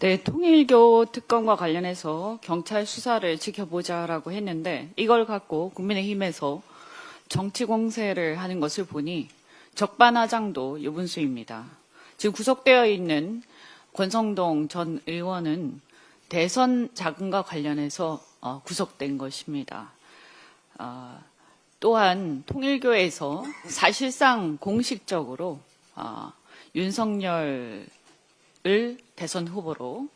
네, 통일교 특검과 관련해서 경찰 수사를 지켜보자라고 했는데 이걸 갖고 국민의힘에서 정치 공세를 하는 것을 보니 적반하장도 유분수입니다. 지금 구속되어 있는 권성동 전 의원은 대선 자금과 관련해서 구속된 것입니다. 또한 통일교에서 사실상 공식적으로 윤석열을 대선 후보로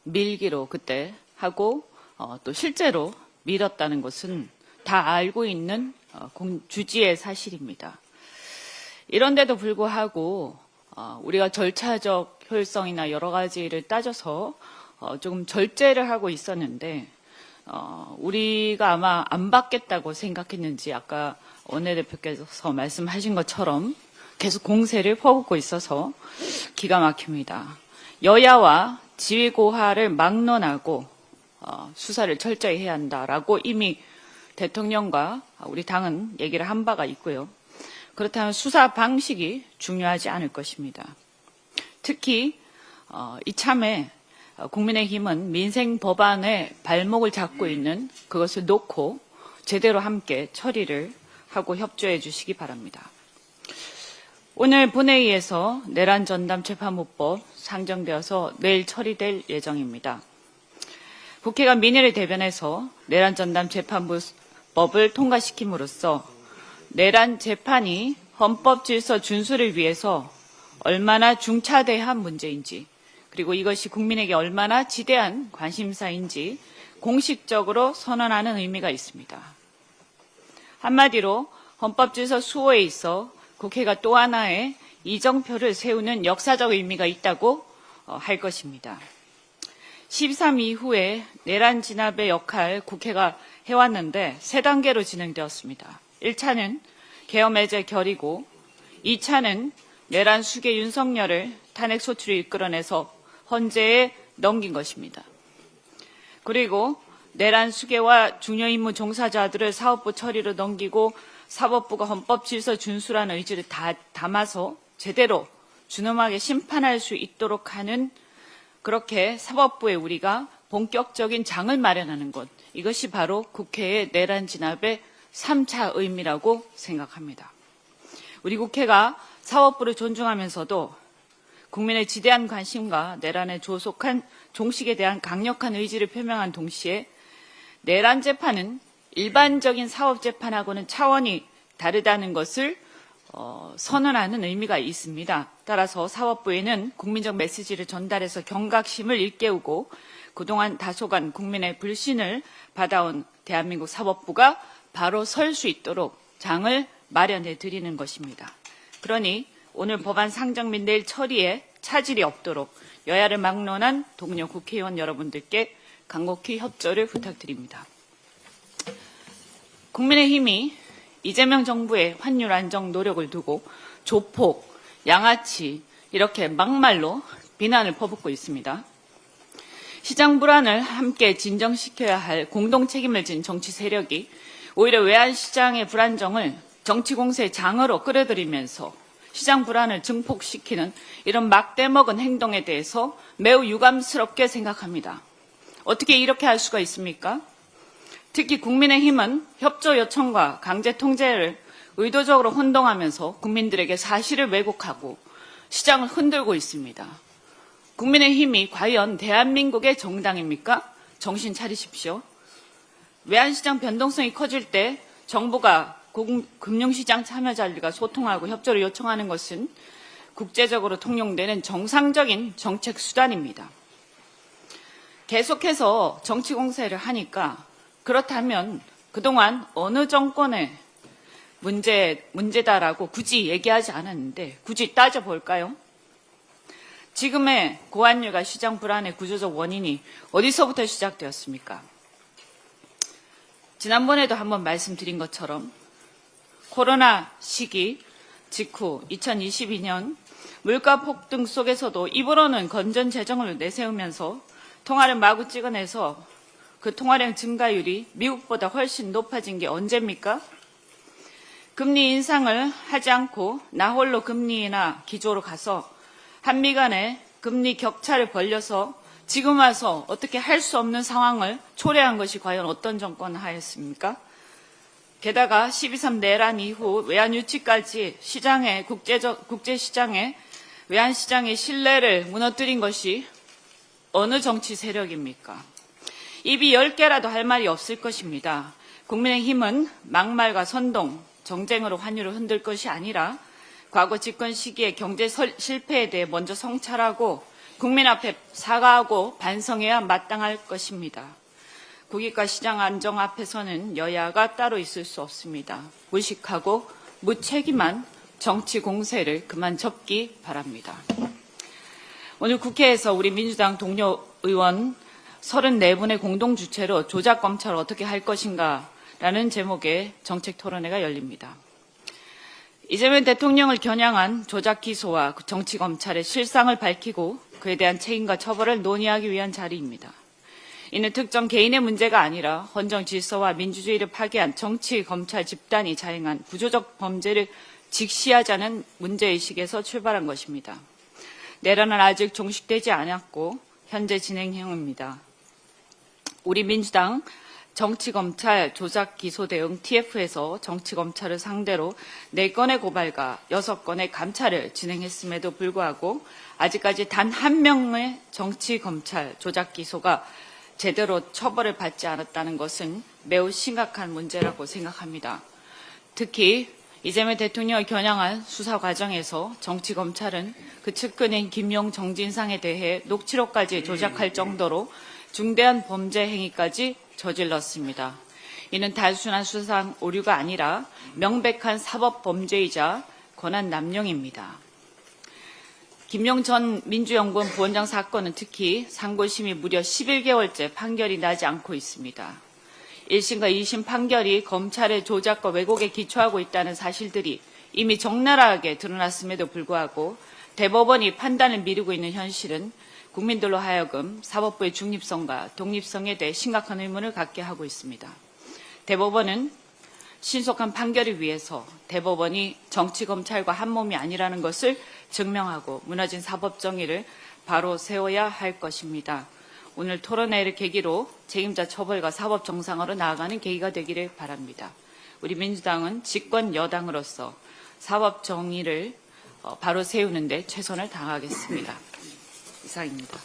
밀기로 그때 하고 또 실제로 밀었다는 것은 다 알고 있는 주지의 사실입니다. 이런데도 불구하고 우리가 절차적 효율성이나 여러 가지를 따져서 조금 절제를 하고 있었는데 우리가 아마 안 받겠다고 생각했는지 아까 원내대표께서 말씀하신 것처럼 계속 공세를 퍼붓고 있어서 기가 막힙니다. 여야와 지위고하를 막론하고 수사를 철저히 해야 한다라고 이미 대통령과 우리 당은 얘기를 한 바가 있고요. 그렇다면 수사 방식이 중요하지 않을 것입니다. 특히 이참에 국민의힘은 민생 법안에 발목을 잡고 있는 그것을 놓고 제대로 함께 처리를 하고 협조해 주시기 바랍니다. 오늘 본회의에서 내란 전담 재판부법 상정되어서 내일 처리될 예정입니다. 국회가 민의를 대변해서 내란 전담 재판부법을 통과시킴으로써 내란 재판이 헌법 질서 준수를 위해서 얼마나 중차대한 문제인지 그리고 이것이 국민에게 얼마나 지대한 관심사인지 공식적으로 선언하는 의미가 있습니다. 한마디로 헌법 질서 수호에 있어 국회가 또 하나의 이정표를 세우는 역사적 의미가 있다고 할 것입니다. 13 이후에 내란 진압의 역할 국회가 해왔는데 세 단계로 진행되었습니다. 1차는 계엄 해제 결의고 2차는 내란 수괴 윤석열을 탄핵 소추를 이끌어내서 헌재에 넘긴 것입니다. 그리고 내란 수괴와 중요 임무 종사자들을 사법부 처리로 넘기고 사법부가 헌법 질서 준수라는 의지를 다 담아서 제대로 준엄하게 심판할 수 있도록 하는 그렇게 사법부에 우리가 본격적인 장을 마련하는 것, 이것이 바로 국회의 내란 진압의 3차 의미라고 생각합니다. 우리 국회가 사법부를 존중하면서도 국민의 지대한 관심과 내란에 조속한 종식에 대한 강력한 의지를 표명한 동시에 내란 재판은 일반적인 사법재판하고는 차원이 다르다는 것을 선언하는 의미가 있습니다. 따라서 사법부에는 국민적 메시지를 전달해서 경각심을 일깨우고 그동안 다소간 국민의 불신을 받아온 대한민국 사법부가 바로 설 수 있도록 장을 마련해 드리는 것입니다. 그러니 오늘 법안 상정 및 내일 처리에 차질이 없도록 여야를 막론한 동료 국회의원 여러분들께 간곡히 협조를 부탁드립니다. 국민의힘이 이재명 정부의 환율 안정 노력을 두고 조폭, 양아치 이렇게 막말로 비난을 퍼붓고 있습니다. 시장 불안을 함께 진정시켜야 할 공동 책임을 진 정치 세력이 오히려 외환시장의 불안정을 정치 공세의 장으로 끌어들이면서 시장 불안을 증폭시키는 이런 막대먹은 행동에 대해서 매우 유감스럽게 생각합니다. 어떻게 이렇게 할 수가 있습니까? 특히 국민의힘은 협조 요청과 강제 통제를 의도적으로 혼동하면서 국민들에게 사실을 왜곡하고 시장을 흔들고 있습니다. 국민의힘이 과연 대한민국의 정당입니까? 정신 차리십시오. 외환시장 변동성이 커질 때 정부가 금융시장 참여자들과 소통하고 협조를 요청하는 것은 국제적으로 통용되는 정상적인 정책 수단입니다. 계속해서 정치 공세를 하니까 그렇다면 그동안 어느 정권의 문제다라고 굳이 얘기하지 않았는데 굳이 따져볼까요? 지금의 고환율과 시장 불안의 구조적 원인이 어디서부터 시작되었습니까? 지난번에도 한번 말씀드린 것처럼 코로나 시기 직후 2022년 물가 폭등 속에서도 입으로는 건전 재정을 내세우면서 통화를 마구 찍어내서 그 통화량 증가율이 미국보다 훨씬 높아진 게 언제입니까? 금리 인상을 하지 않고 나홀로 금리 인하 기조로 가서 한미 간의 금리 격차를 벌려서 지금 와서 어떻게 할 수 없는 상황을 초래한 것이 과연 어떤 정권 하였습니까? 게다가 12.3 내란 이후 외환 유치까지 국제시장의 외환시장의 신뢰를 무너뜨린 것이 어느 정치 세력입니까? 입이 10개라도 할 말이 없을 것입니다. 국민의힘은 막말과 선동, 정쟁으로 환율을 흔들 것이 아니라 과거 집권 시기의 경제 실패에 대해 먼저 성찰하고 국민 앞에 사과하고 반성해야 마땅할 것입니다. 국익과 시장 안정 앞에서는 여야가 따로 있을 수 없습니다. 무식하고 무책임한 정치 공세를 그만 접기 바랍니다. 오늘 국회에서 우리 민주당 동료 의원 34분의 공동주최로 조작검찰을 어떻게 할 것인가 라는 제목의 정책토론회가 열립니다. 이재명 대통령을 겨냥한 조작기소와 정치검찰의 실상을 밝히고 그에 대한 책임과 처벌을 논의하기 위한 자리입니다. 이는 특정 개인의 문제가 아니라 헌정 질서와 민주주의를 파괴한 정치검찰 집단이 자행한 구조적 범죄를 직시하자는 문제의식에서 출발한 것입니다. 내란은 아직 종식되지 않았고 현재 진행형입니다. 우리 민주당 정치검찰 조작기소 대응 TF에서 정치검찰을 상대로 4건의 고발과 6건의 감찰을 진행했음에도 불구하고 아직까지 단 한 명의 정치검찰 조작기소가 제대로 처벌을 받지 않았다는 것은 매우 심각한 문제라고 생각합니다. 특히 이재명 대통령을 겨냥한 수사 과정에서 정치검찰은 그 측근인 김용 정진상에 대해 녹취록까지 조작할 정도로 중대한 범죄 행위까지 저질렀습니다. 이는 단순한 수상 오류가 아니라 명백한 사법 범죄이자 권한 남용입니다. 김용 전 민주연구원 부원장 사건은 특히 상고심이 무려 11개월째 판결이 나지 않고 있습니다. 1심과 2심 판결이 검찰의 조작과 왜곡에 기초하고 있다는 사실들이 이미 적나라하게 드러났음에도 불구하고 대법원이 판단을 미루고 있는 현실은 국민들로 하여금 사법부의 중립성과 독립성에 대해 심각한 의문을 갖게 하고 있습니다. 대법원은 신속한 판결을 위해서 대법원이 정치검찰과 한몸이 아니라는 것을 증명하고 무너진 사법정의를 바로 세워야 할 것입니다. 오늘 토론회를 계기로 책임자 처벌과 사법 정상화로 나아가는 계기가 되기를 바랍니다. 우리 민주당은 집권 여당으로서 사법 정의를 바로 세우는 데 최선을 다하겠습니다. 이상입니다.